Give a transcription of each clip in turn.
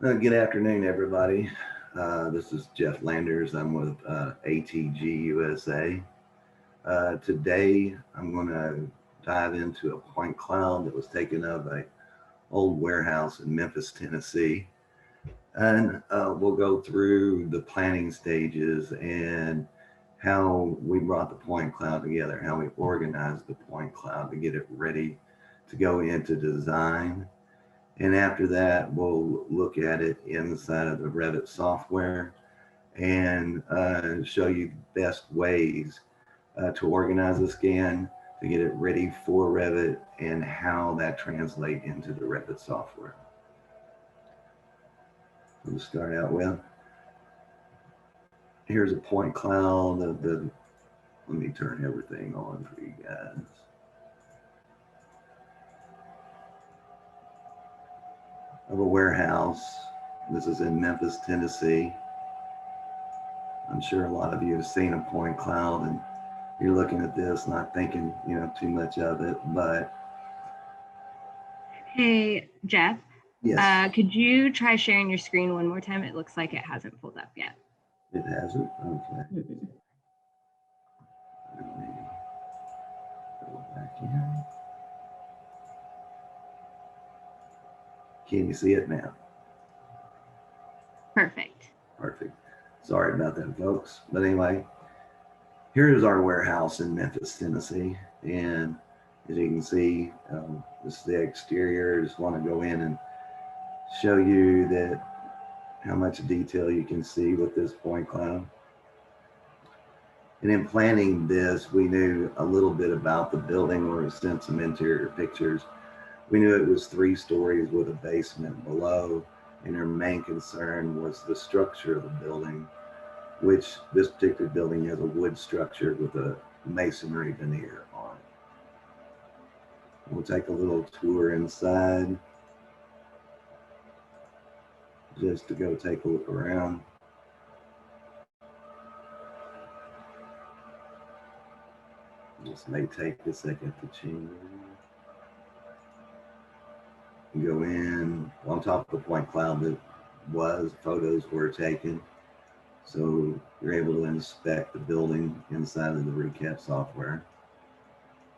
Good afternoon, everybody. This is Jeff Landers. I'm with ATG USA. Today, I'm going to dive into a point cloud that was taken of a old warehouse in Memphis, Tennessee, and we'll go through the planning stages and how we brought the point cloud together, how we organized the point cloud to get it ready to go into design. And after that, we'll look at it inside of the Revit software and show you best ways to organize the scan to get it ready for Revit and how that translates into the Revit software. We'll start out with, here's a point cloud. Let me turn everything on for you guys. Of a warehouse. This is in Memphis, Tennessee. I'm sure a lot of you have seen a point cloud and you're looking at this not thinking, too much of it, but. Hey, Jeff. Yes. Could you try sharing your screen one more time? It looks like it hasn't pulled up yet. It hasn't? Okay. Let me go back in. Can you see it now? Perfect. Perfect. Sorry about that, folks. But anyway, here's our warehouse in Memphis, Tennessee. And as you can see, this is the exterior. I just want to go in and show you that how much detail you can see with this point cloud. And in planning this, we knew a little bit about the building, where we sent some interior pictures. We knew it was 3 stories with a basement below, and our main concern was the structure of the building, which this particular building has a wood structure with a masonry veneer on it. We'll take a little tour inside just to go take a look around. This may take a second to change. Go in on top of the point cloud that photos were taken. So you're able to inspect the building inside of the recap software.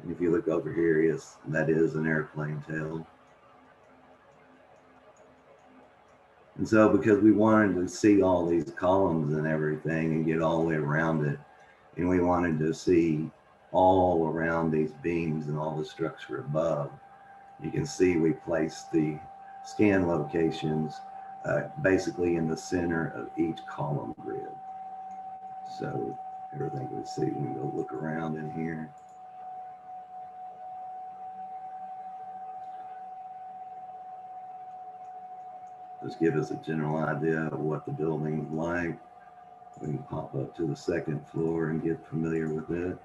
And if you look over here, yes, that is an airplane tail. And so because we wanted to see all these columns and everything and get all the way around it, and we wanted to see all around these beams and all the structure above, you can see we placed the scan locations basically in the center of each column grid. So everything we see, we can go look around in here. Just give us a general idea of what the building is like. We can pop up to the 2nd floor and get familiar with it.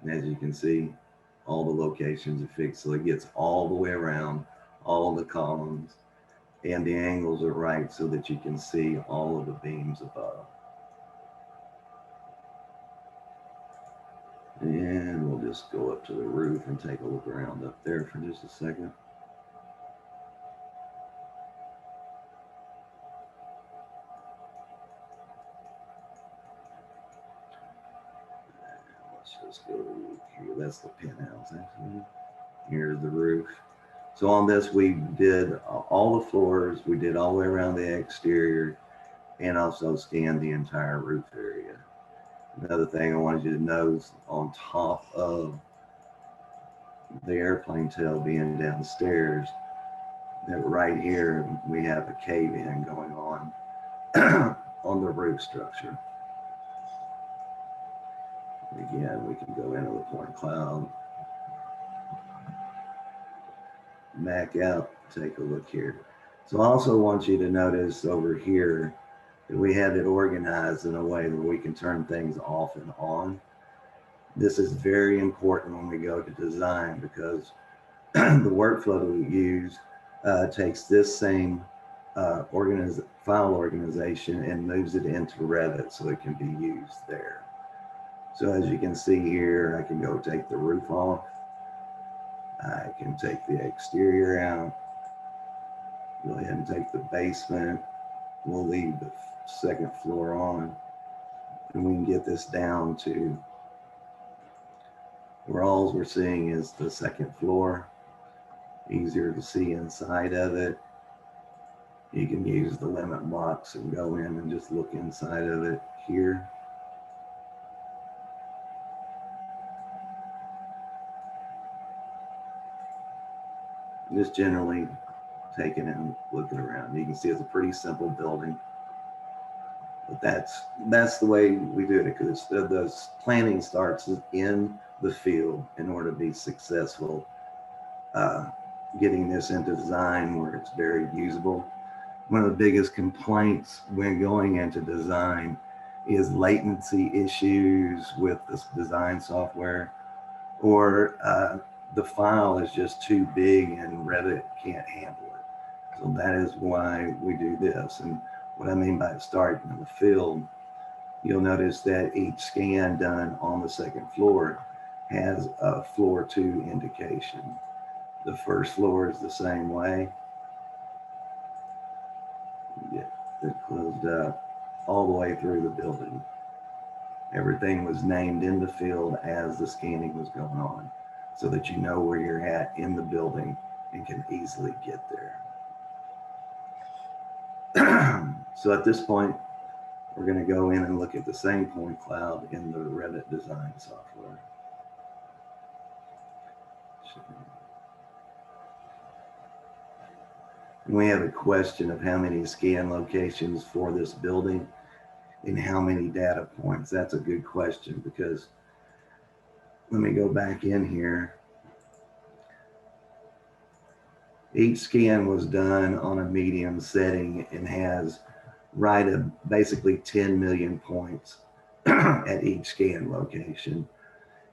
And as you can see, all the locations are fixed, so it gets all the way around, all the columns, and the angles are right so that you can see all of the beams above. And we'll just go up to the roof and take a look around up there for just a second. Let's just go here. That's the penthouse, actually. Here's the roof. So on this, we did all the floors. We did all the way around the exterior and also scanned the entire roof area. Another thing I wanted you to know is on top of the airplane tail being downstairs, that right here, we have a cave-in going on on the roof structure. Again, we can go into the point cloud, back out, take a look here. So I also want you to notice over here that we have it organized in a way that we can turn things off and on. This is very important when we go to design, because the workflow that we use takes this same file organization and moves it into Revit so it can be used there. So as you can see here, I can go take the roof off. I can take the exterior out, go ahead and take the basement. We'll leave the second floor on, and we can get this down to where all we're seeing is the second floor. Easier to see inside of it. You can use the limit box and go in and just look inside of it here. Just generally taking it and looking around. You can see it's a pretty simple building, but that's the way we do it, because the planning starts in the field in order to be successful. Getting this into design where it's very usable. One of the biggest complaints when going into design is latency issues with this design software, or the file is just too big and Revit can't handle it. So that is why we do this. And what I mean by starting in the field, you'll notice that each scan done on the second floor has a floor 2 indication. The first floor is the same way. Get it closed up all the way through the building. Everything was named in the field as the scanning was going on, so that you know where you're at in the building and can easily get there. So at this point, we're going to go in and look at the same point cloud in the Revit design software. And we have a question of how many scan locations for this building and how many data points. That's a good question, because let me go back in here. Each scan was done on a medium setting and has right of basically 10 million points at each scan location.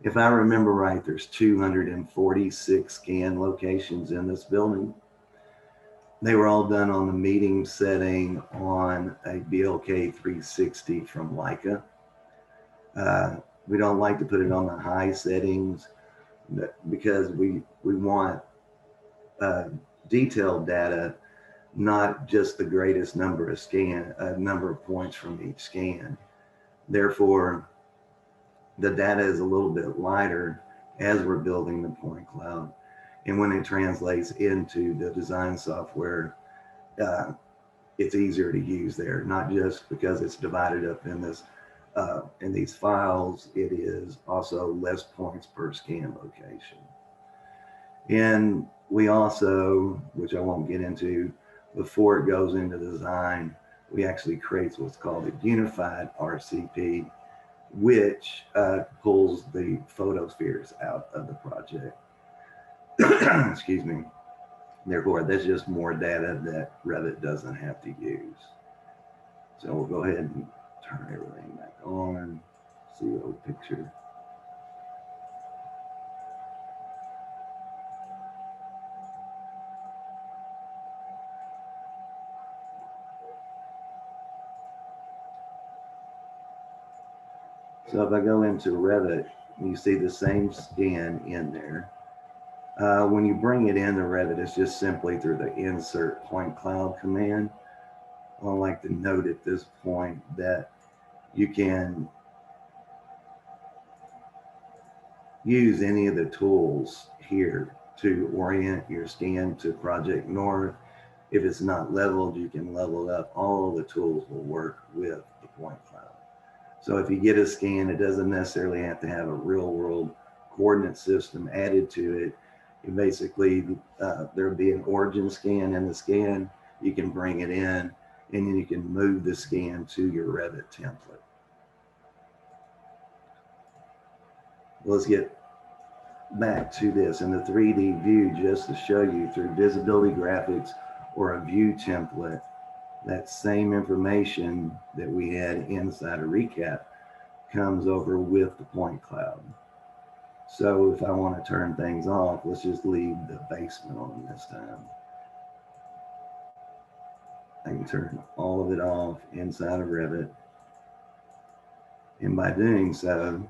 If I remember right, there's 246 scan locations in this building. They were all done on the medium setting on a BLK 360 from Leica. We don't like to put it on the high settings because we want detailed data, not just the greatest number of number of points from each scan. Therefore, the data is a little bit lighter as we're building the point cloud. And when it translates into the design software, it's easier to use there, not just because it's divided up in this in these files, it is also less points per scan location. And we also, which I won't get into, before it goes into design, we actually create what's called a unified RCP, which pulls the photospheres out of the project. Excuse me. Therefore, there's just more data that Revit doesn't have to use. So we'll go ahead and turn everything back on, see the old picture. So if I go into Revit, you see the same scan in there. When you bring it into Revit, it's just simply through the insert point cloud command. I'd like to note at this point that you can use any of the tools here to orient your scan to Project North. If it's not leveled, you can level it up. All of the tools will work with the point cloud. So if you get a scan, it doesn't necessarily have to have a real world coordinate system added to it. You basically, there'll be an origin scan in the scan. You can bring it in, and then you can move the scan to your Revit template. Let's get back to this in the 3D view, just to show you through visibility graphics or a view template, that same information that we had inside a recap comes over with the point cloud. So if I want to turn things off, let's just leave the basement on this time. I can turn all of it off inside of Revit. And by doing so,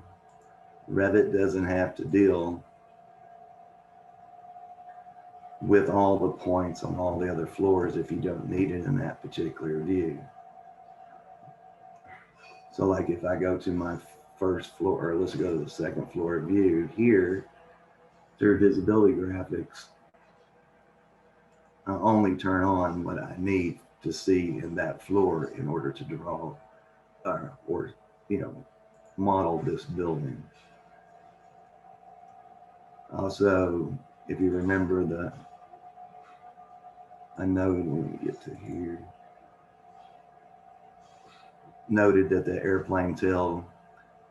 Revit doesn't have to deal with all the points on all the other floors if you don't need it in that particular view. So like if I go to my first floor, or let's go to the second floor view here, through visibility graphics, I only turn on what I need to see in that floor in order to draw or model this building. Also, if you remember I noted when we get to here, noted that the airplane tail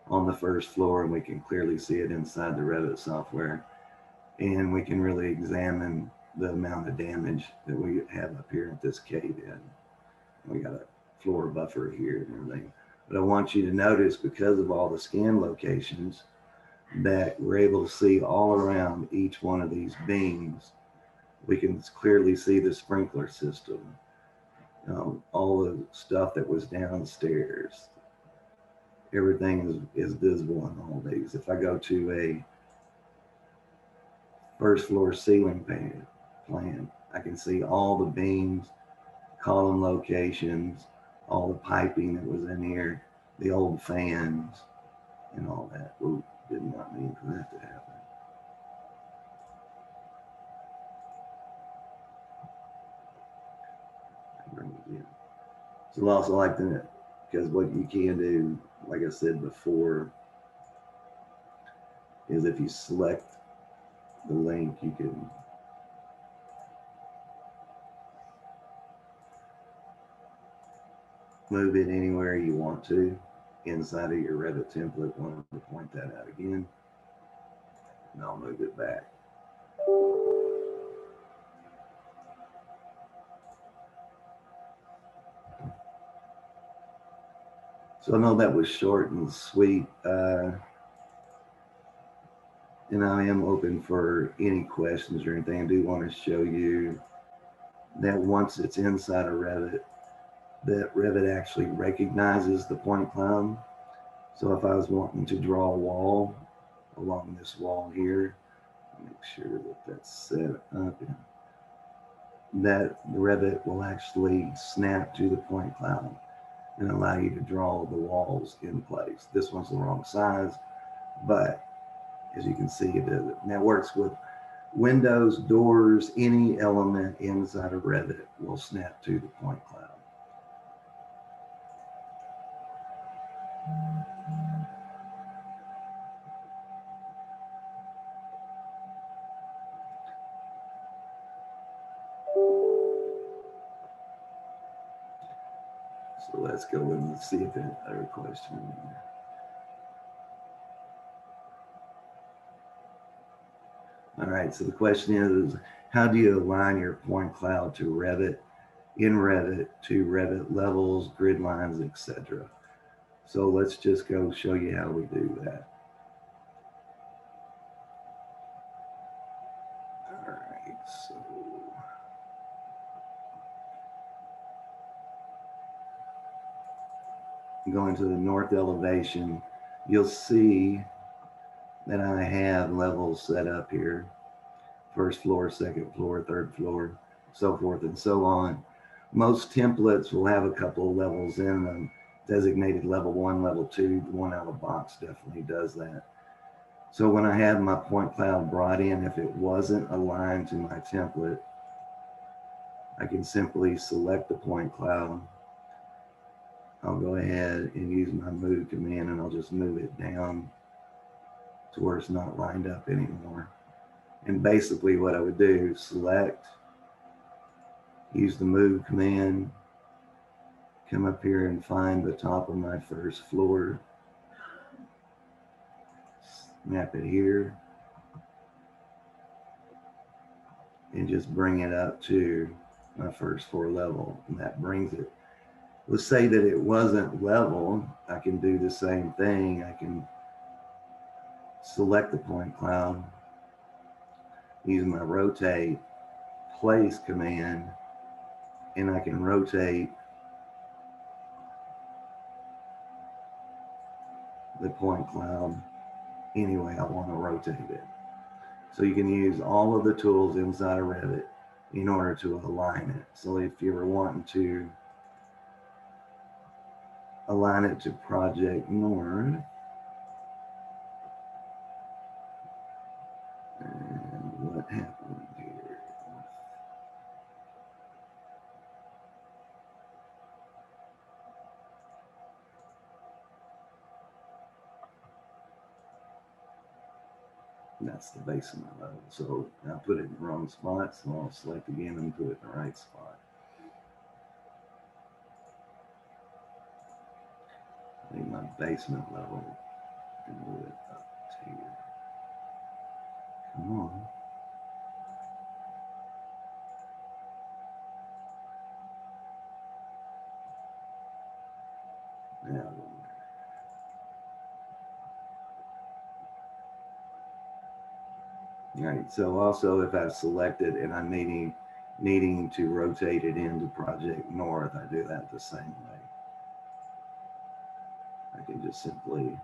on the first floor, and we can clearly see it inside the Revit software. And we can really examine the amount of damage that we have up here at this cave-in. We got a floor buffer here and everything. But I want you to notice, because of all the scan locations, that we're able to see all around each one of these beams. We can clearly see the sprinkler system, all the stuff that was downstairs. Everything is visible in all these. If I go to a first floor ceiling plan, I can see all the beams, column locations, all the piping that was in here, the old fans, and all that. Ooh, did not mean for that to happen. Bring it in. So I also like that, because what you can do, like I said before, is if you select the link, you can move it anywhere you want to inside of your Revit template. Wanted to point that out again, and I'll move it back. So I know that was short and sweet, and I am open for any questions or anything. I do want to show you that once it's inside of Revit, that Revit actually recognizes the point cloud. So if I was wanting to draw a wall along this wall here, make sure that that's set up, that Revit will actually snap to the point cloud and allow you to draw the walls in place. This one's the wrong size, but as you can see, it is. And that works with windows, doors, any element inside of Revit will snap to the point cloud. So let's go and see if there's another question. All right, so the question is, how do you align your point cloud to Revit, in Revit, to Revit levels, grid lines, etc.? So let's just go show you how we do that. All right, so going to the north elevation, you'll see that I have levels set up here. First floor, second floor, third floor, so forth and so on. Most templates will have a couple of levels in them, designated level 1, level 2. The one out of the box definitely does that. So when I have my point cloud brought in, if it wasn't aligned to my template, I can simply select the point cloud. I'll go ahead and use my move command, and I'll just move it down to where it's not lined up anymore. And basically what I would do, select, use the move command, come up here and find the top of my first floor, snap it here, and just bring it up to my first floor level, and that brings it. Let's say that it wasn't level, I can do the same thing. I can select the point cloud, use my rotate place command, and I can rotate the point cloud any way I want to rotate it. So you can use all of the tools inside of Revit in order to align it. So if you were wanting to align it to Project North, and what happened here? That's the basement level. So I put it in the wrong spot, so I'll select again and put it in the right spot. I need my basement level and move it up to here. Come on. Now, all right, so also if I've selected and I'm needing to rotate it into Project North, I do that the same way. I can just simply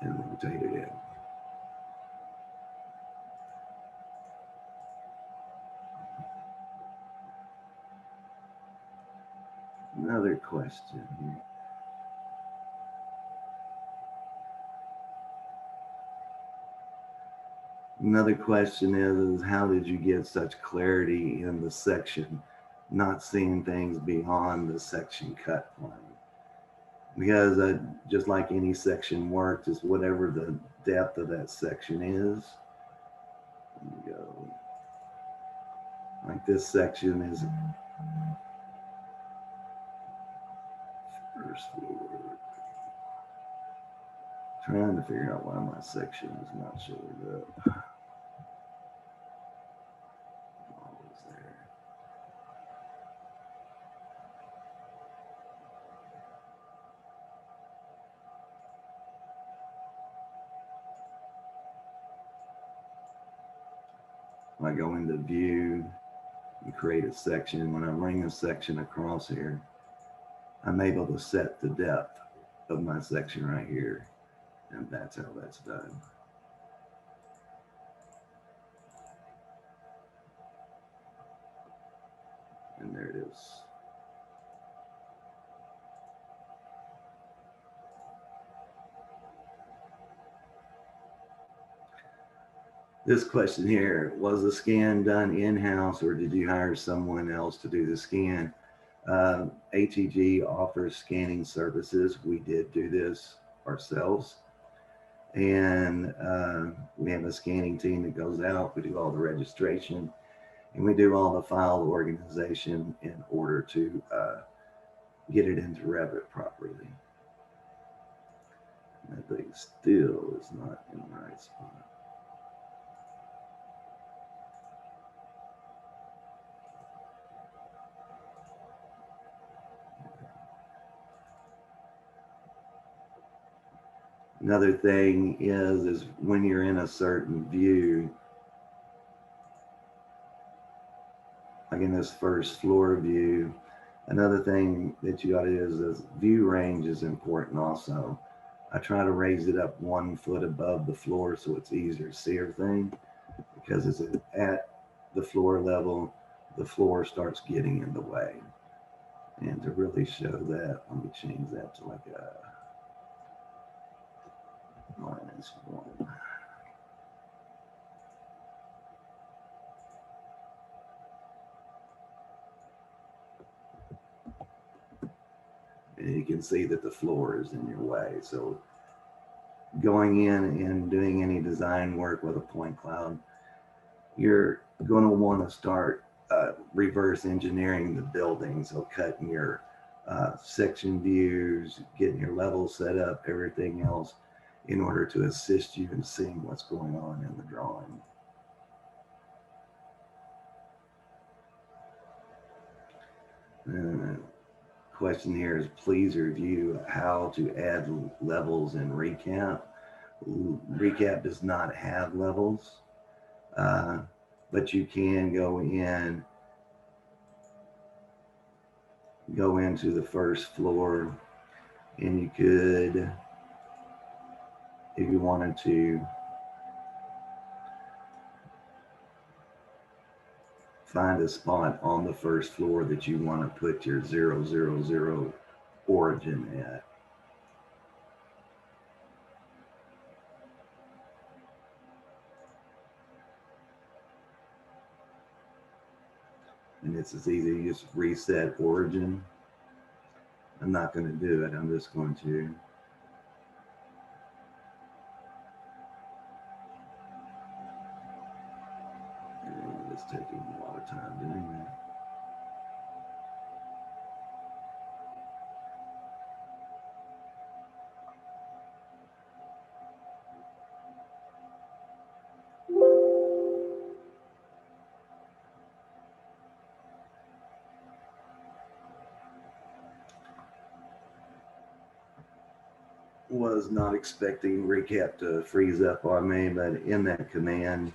and rotate it in. Another question here. Another question is how did you get such clarity in the section, not seeing things beyond the section cut plane? Because just like any section works, is whatever the depth of that section is. Let me go. Like this section is first floor. Trying to figure out why my section is not showing up. Always there. I go into view and create a section. When I bring a section across here, I'm able to set the depth of my section right here. And that's how that's done. And there it is. This question here, was the scan done in-house or did you hire someone else to do the scan? ATG offers scanning services. We did do this ourselves. And we have a scanning team that goes out, we do all the registration, and we do all the file organization in order to get it into Revit properly. And that thing still is not in the right spot. Another thing is when you're in a certain view, like in this first floor view, another thing that you got to do is view range is important also. I try to raise it up 1 foot above the floor so it's easier to see everything, because it's at the floor level, the floor starts getting in the way. And to really show that, let me change that to like a -1. And you can see that the floor is in your way. So going in and doing any design work with a point cloud, you're going to want to start reverse engineering the building. So cutting your section views, getting your levels set up, everything else in order to assist you in seeing what's going on in the drawing. Question here is please review how to add levels in Recap. Recap does not have levels, but you can go into the first floor and you could if you wanted to find a spot on the first floor that you want to put your 000 origin at. And it's as easy as just reset origin. I'm not going to do it. I'm just going to it's taking a lot of time doing that. Was not expecting recap to freeze up on me, but in that command,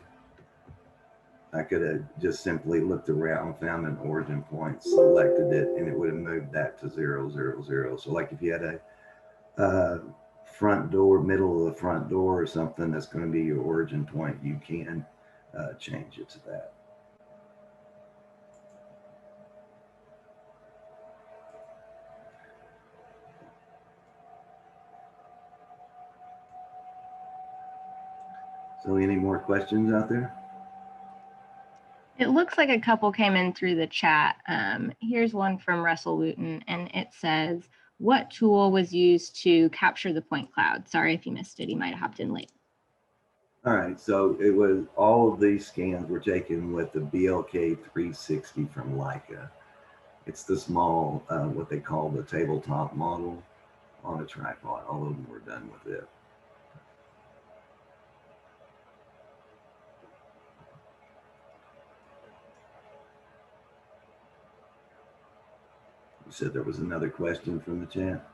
I could have just simply looked around, found an origin point, selected it, and it would have moved that to 000. So like if you had a front door, middle of the front door or something that's going to be your origin point, you can change it to that. So any more questions out there? It looks like a couple came in through the chat. Here's one from Russell Wooten, and it says, what tool was used to capture the point cloud? Sorry if you missed it. He might have hopped in late. All right, so it was all of these scans were taken with the BLK 360 from Leica. It's the small, what they call the tabletop model on a tripod. All of them were done with it. You said there was another question from the chat?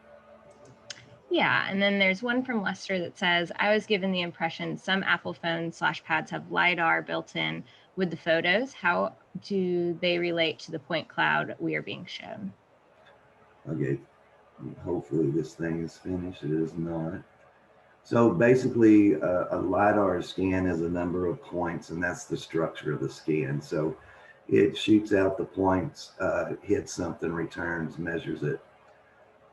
Yeah, and then there's one from Lester that says, I was given the impression some Apple phones / pads have LiDAR built in with the photos. How do they relate to the point cloud we are being shown? Okay, hopefully this thing is finished. It is not. So basically, a LiDAR scan is a number of points, and that's the structure of the scan. So it shoots out the points, hits something, returns, measures it.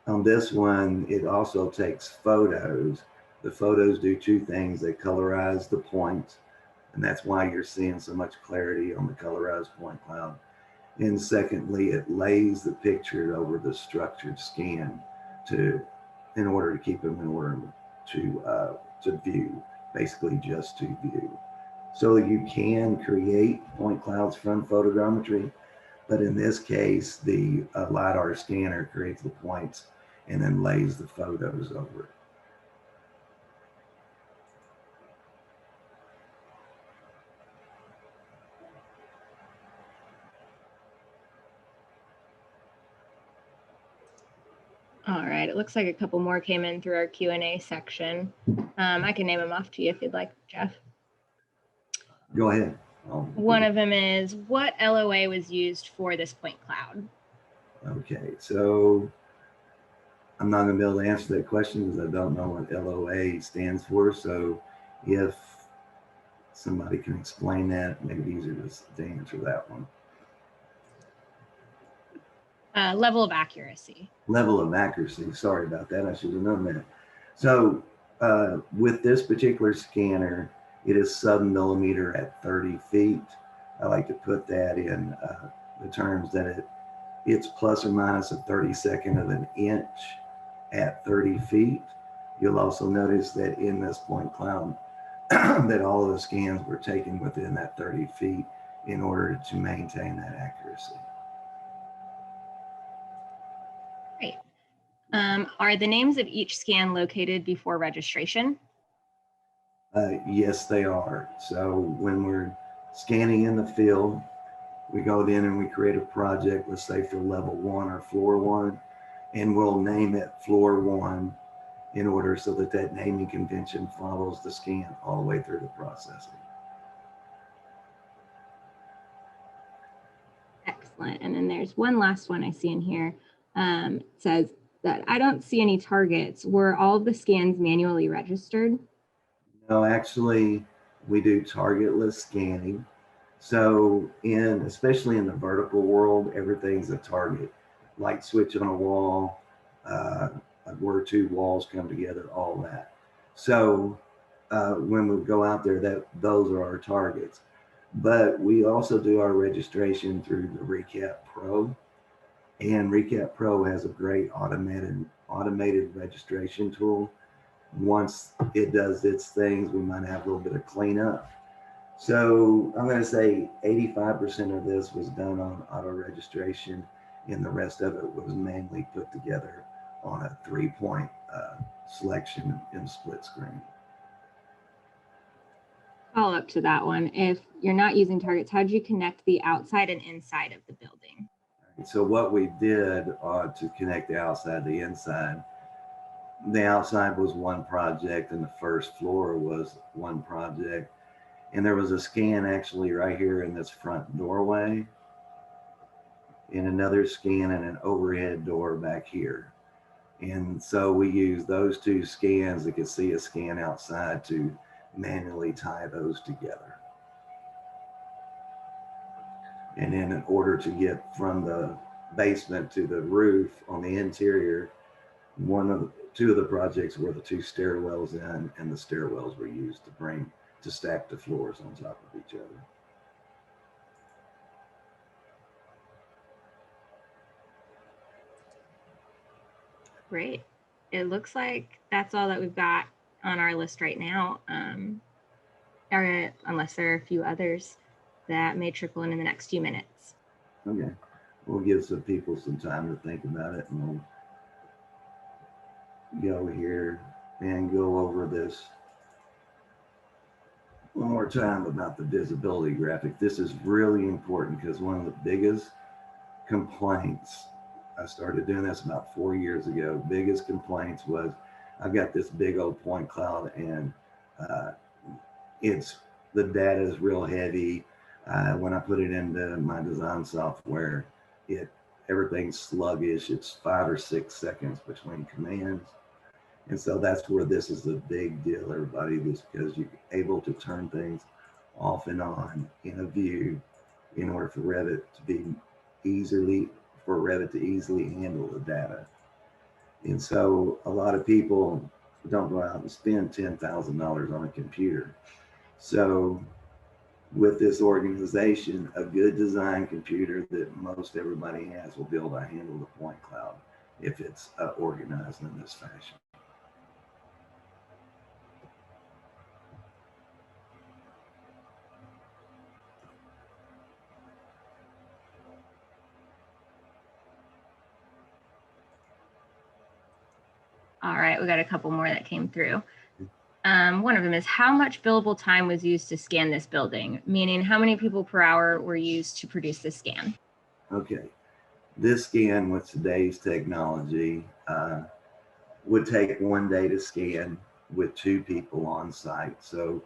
On this one, it also takes photos. The photos do two things. They colorize the points, and that's why you're seeing so much clarity on the colorized point cloud. And secondly, it lays the picture over the structured scan in order to keep them in order to view, basically just to view. So you can create point clouds from photogrammetry, but in this case, the LiDAR scanner creates the points and then lays the photos over it. All right, it looks like a couple more came in through our Q&A section. I can name them off to you if you'd like, Jeff. Go ahead. One of them is, what LOA was used for this point cloud? Okay, so I'm not going to be able to answer that question because I don't know what LOA stands for. So if somebody can explain that, make it easier to answer that one. Level of accuracy. Level of accuracy. Sorry about that. I should have known that. So with this particular scanner, it is sub-millimeter at 30 feet. I like to put that in the terms that it's plus or minus a 32nd of an inch at 30 feet. You'll also notice that in this point cloud that all of the scans were taken within that 30 feet in order to maintain that accuracy. Great. Are the names of each scan located before registration? Yes, they are. So when we're scanning in the field, we go in and we create a project, let's say for level 1 or floor 1, and we'll name it floor 1 in order so that that naming convention follows the scan all the way through the processing. Excellent. And then there's one last one I see in here. It says that I don't see any targets. Were all of the scans manually registered? No, actually, we do targetless scanning. So especially in the vertical world, everything's a target. Light switch on a wall, uh, where two walls come together, all that. So when we go out there, those are our targets. But we also do our registration through the Recap Pro, and Recap Pro has a great automated registration tool. Once it does its things, we might have a little bit of cleanup. So I'm going to say 85% of this was done on auto registration, and the rest of it was mainly put together on a 3-point selection in split screen. Follow up to that one. If you're not using targets, how do you connect the outside and inside of the building? So what we did to connect the outside to the inside, the outside was one project and the first floor was one project. And there was a scan actually right here in this front doorway, and another scan and an overhead door back here. And so we use those two scans that could see a scan outside to manually tie those together. And then in order to get from the basement to the roof on the interior, two of the projects were the two stairwells in, and the stairwells were used to stack the floors on top of each other. Great. It looks like that's all that we've got on our list right now, or unless there are a few others that may trickle in the next few minutes. Okay, we'll give some people some time to think about it, and we'll go here and go over this one more time about the visibility graphic. This is really important because one of the biggest complaints, I started doing this about 4 years ago, biggest complaints was, I got this big old point cloud, and the data is real heavy. When I put it into my design software, everything's sluggish. It's 5 or 6 seconds between commands. And so that's where this is a big deal, everybody, just because you're able to turn things off and on in a view in order for Revit to easily handle the data. And so a lot of people don't go out and spend $10,000 on a computer. So with this organization, a good design computer that most everybody has will be able to handle the point cloud if it's organized in this fashion. All right, we got a couple more that came through. One of them is, how much billable time was used to scan this building? Meaning, how many people per hour were used to produce this scan? Okay, this scan with today's technology would take 1 day to scan with 2 people on site. So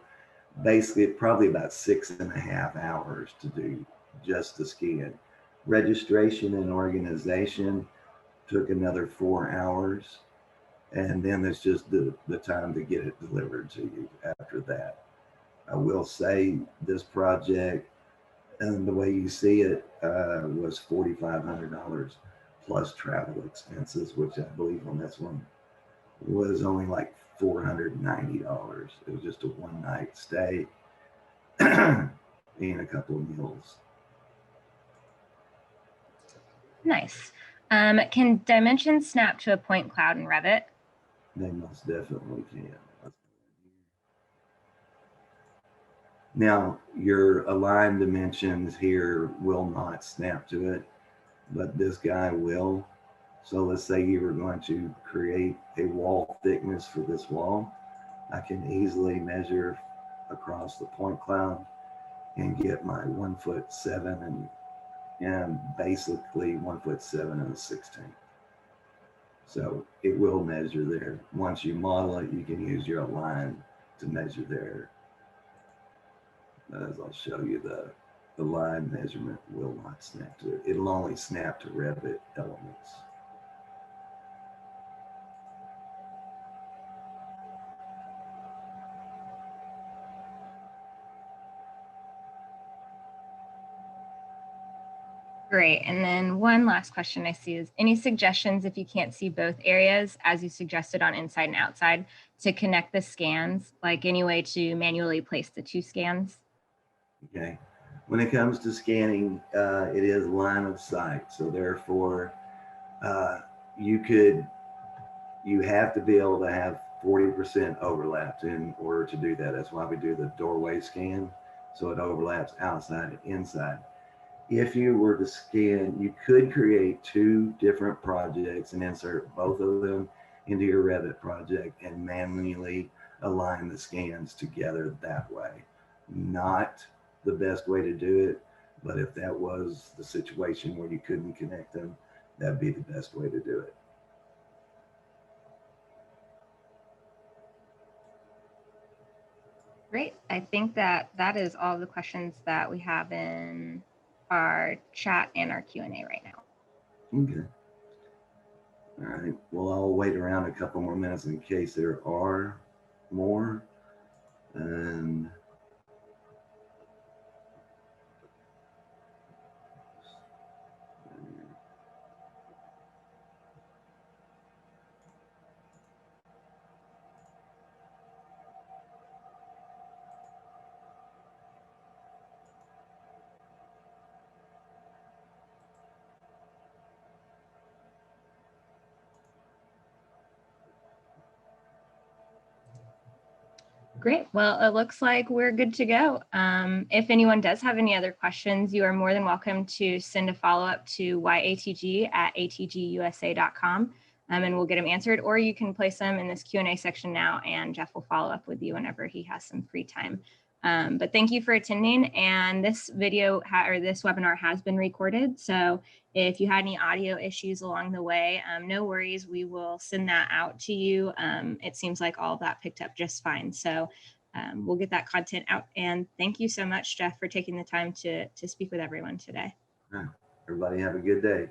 basically probably about 6.5 hours to do just the scan. Registration and organization took another 4 hours. And then there's just the time to get it delivered to you after that. I will say this project, and the way you see it, was $4,500 plus travel expenses, which I believe on this one was only like $490. It was just a 1-night stay and a couple of meals. Nice. Can dimensions snap to a point cloud in Revit? They most definitely can. Now, your align dimensions here will not snap to it, but this guy will. So let's say you were going to create a wall thickness for this wall. I can easily measure across the point cloud and get my 1'7" and basically 1'7" and a 1/16. So it will measure there. Once you model it, you can use your align to measure there. As I'll show you, the line measurement will not snap to it. It'll only snap to Revit elements. Great. And then one last question I see is, any suggestions if you can't see both areas, as you suggested on inside and outside, to connect the scans, like any way to manually place the 2 scans? Okay. When it comes to scanning, it is line of sight. So therefore, uh, you have to be able to have 40% overlaps in order to do that. That's why we do the doorway scan. So it overlaps outside and inside. If you were to scan, you could create 2 different projects and insert both of them into your Revit project and manually align the scans together that way. Not the best way to do it, but if that was the situation where you couldn't connect them, that'd be the best way to do it. Great. I think that is all the questions that we have in our chat and our Q&A right now. Okay. All right. Well, I'll wait around a couple more minutes in case there are more. And Great. Well, it looks like we're good to go. If anyone does have any other questions, you are more than welcome to send a follow-up to yatg@atgusa.com, and we'll get them answered, or you can place them in this Q&A section now, and Jeff will follow up with you whenever he has some free time. But thank you for attending, and this video or this webinar has been recorded. So if you had any audio issues along the way, no worries, we will send that out to you. It seems like all of that picked up just fine. So we'll get that content out. And thank you so much, Jeff, for taking the time to speak with everyone today. everybody have a good day.